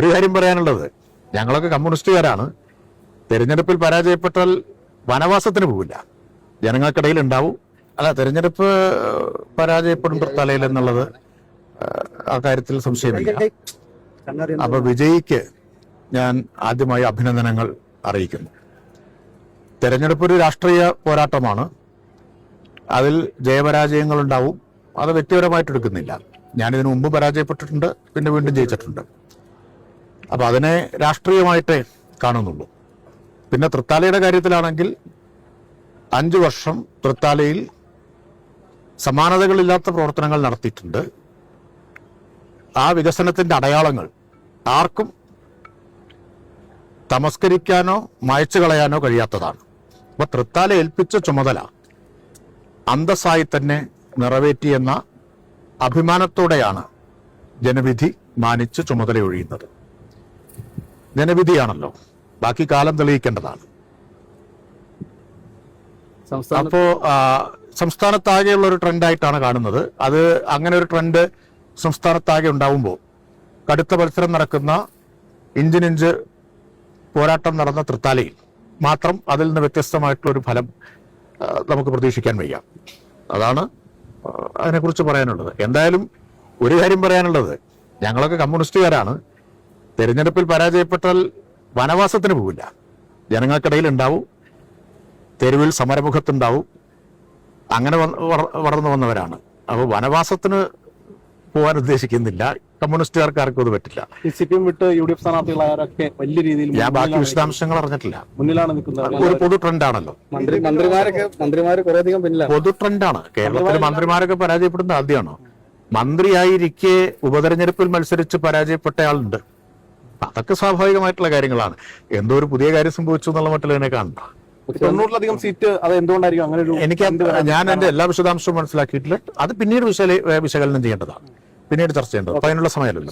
ഒരു കാര്യം പറയാനുള്ളത്, ഞങ്ങളൊക്കെ കമ്മ്യൂണിസ്റ്റുകാരാണ്. തെരഞ്ഞെടുപ്പിൽ പരാജയപ്പെട്ടാൽ വനവാസത്തിന് പോവില്ല, ജനങ്ങൾക്കിടയിൽ ഉണ്ടാവും. അല്ല, തെരഞ്ഞെടുപ്പ് പരാജയപ്പെടും തൃത്താലയിൽ എന്നുള്ളത് ആ കാര്യത്തിൽ സംശയമില്ല. അപ്പൊ വിജയിക്ക് ഞാൻ ആദ്യമായി അഭിനന്ദനങ്ങൾ അറിയിക്കുന്നു. തെരഞ്ഞെടുപ്പ് ഒരു രാഷ്ട്രീയ പോരാട്ടമാണ്. അതിൽ ജയപരാജയങ്ങൾ ഉണ്ടാവും. അത് വ്യക്തിപരമായിട്ട് എടുക്കുന്നില്ല. ഞാനിതിനു മുമ്പ് പരാജയപ്പെട്ടിട്ടുണ്ട്, പിന്നെ വീണ്ടും ജയിച്ചിട്ടുണ്ട്. അപ്പൊ അതിനെ രാഷ്ട്രീയമായിട്ടേ കാണുന്നുള്ളൂ. പിന്നെ തൃത്താലയുടെ കാര്യത്തിലാണെങ്കിൽ 5 വർഷം തൃത്താലയിൽ സമാനതകളില്ലാത്ത പ്രവർത്തനങ്ങൾ നടത്തിയിട്ടുണ്ട്. ആ വികസനത്തിന്റെ അടയാളങ്ങൾ ആർക്കും തമസ്കരിക്കാനോ മായ്ച്ചു കളയാനോ കഴിയാത്തതാണ്. അപ്പൊ തൃത്താല ഏൽപ്പിച്ച ചുമതല അന്തസ്സായി തന്നെ നിറവേറ്റിയെന്ന അഭിമാനത്തോടെയാണ് ജനവിധി മാനിച്ച് ചുമതല ഒഴിയുന്നത്. ജനവിധിയാണല്ലോ, ബാക്കി കാലം തെളിയിക്കേണ്ടതാണ്. അപ്പോ സംസ്ഥാനത്താകെയുള്ള ഒരു ട്രെൻഡായിട്ടാണ് കാണുന്നത്. അത് അങ്ങനെ ഒരു ട്രെൻഡ് സംസ്ഥാനത്താകെ ഉണ്ടാവുമ്പോൾ കടുത്ത മത്സരം നടക്കുന്ന ഇഞ്ചിനിഞ്ച് പോരാട്ടം നടന്ന തൃത്താലയിൽ മാത്രം അതിൽ നിന്ന് വ്യത്യസ്തമായിട്ടുള്ള ഒരു ഫലം നമുക്ക് പ്രതീക്ഷിക്കാൻ വയ്യ. അതാണ് അതിനെക്കുറിച്ച് പറയാനുള്ളത്. എന്തായാലും ഒരു കാര്യം പറയാനുള്ളത്, ഞങ്ങളൊക്കെ കമ്മ്യൂണിസ്റ്റുകാരാണ്. തെരഞ്ഞെടുപ്പിൽ പരാജയപ്പെട്ടാൽ വനവാസത്തിന് പോവില്ല, ജനങ്ങൾക്കിടയിൽ ഉണ്ടാവും, തെരുവിൽ സമരമുഖത്തുണ്ടാവും. അങ്ങനെ വളർന്നു വന്നവരാണ്. അപ്പോൾ വനവാസത്തിന് പോകാൻ ഉദ്ദേശിക്കുന്നില്ല. കമ്മ്യൂണിസ്റ്റുകാർക്ക് ആർക്കും അത് പറ്റില്ല. CPM വിട്ട് UDF സ്ഥാനാർത്ഥികളായവരൊക്കെ വലിയ രീതിയിൽ ഞാൻ ബാക്കി വിശദാംശങ്ങൾ അറിഞ്ഞിട്ടില്ല. മുന്നിലാണ് നിൽക്കുന്നത്. ഒരു പൊതു ട്രെൻഡാണല്ലോ, മന്ത്രിമാര് കുറേയധികം പിന്നിലാണ്. പൊതു ട്രെൻഡാണ്. കേരളത്തിൽ മന്ത്രിമാരൊക്കെ പരാജയപ്പെടുന്നത് ആദ്യമാണോ? മന്ത്രിയായിരിക്കെ ഉപതെരഞ്ഞെടുപ്പിൽ മത്സരിച്ച് പരാജയപ്പെട്ടയാളുണ്ട്. അതൊക്കെ സ്വാഭാവികമായിട്ടുള്ള കാര്യങ്ങളാണ്. എന്തോ ഒരു പുതിയ കാര്യം സംഭവിച്ചു എന്നുള്ള മട്ടിൽ തന്നെ കാണണ്ട. 90-ലധികം സീറ്റ്, അത് എന്തുകൊണ്ടായിരിക്കും അങ്ങനെ ഒരു? ഞാൻ എന്റെ എല്ലാ വിശദാംശവും മനസ്സിലാക്കിയിട്ടില്ല. അത് പിന്നീട് വിശകലനം ചെയ്യേണ്ടതാണ്, പിന്നീട് ചർച്ച ചെയ്യേണ്ടത്. അപ്പൊ അതിനുള്ള സമയമല്ലോ.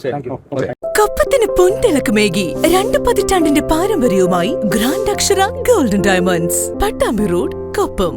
കൊപ്പത്തിന് പൊൻതിളക്കമേകി 2 പതിറ്റാണ്ടിന്റെ പാരമ്പര്യവുമായി ഗ്രാൻഡ് അക്ഷര golden diamonds, Pattambi road, Koppam.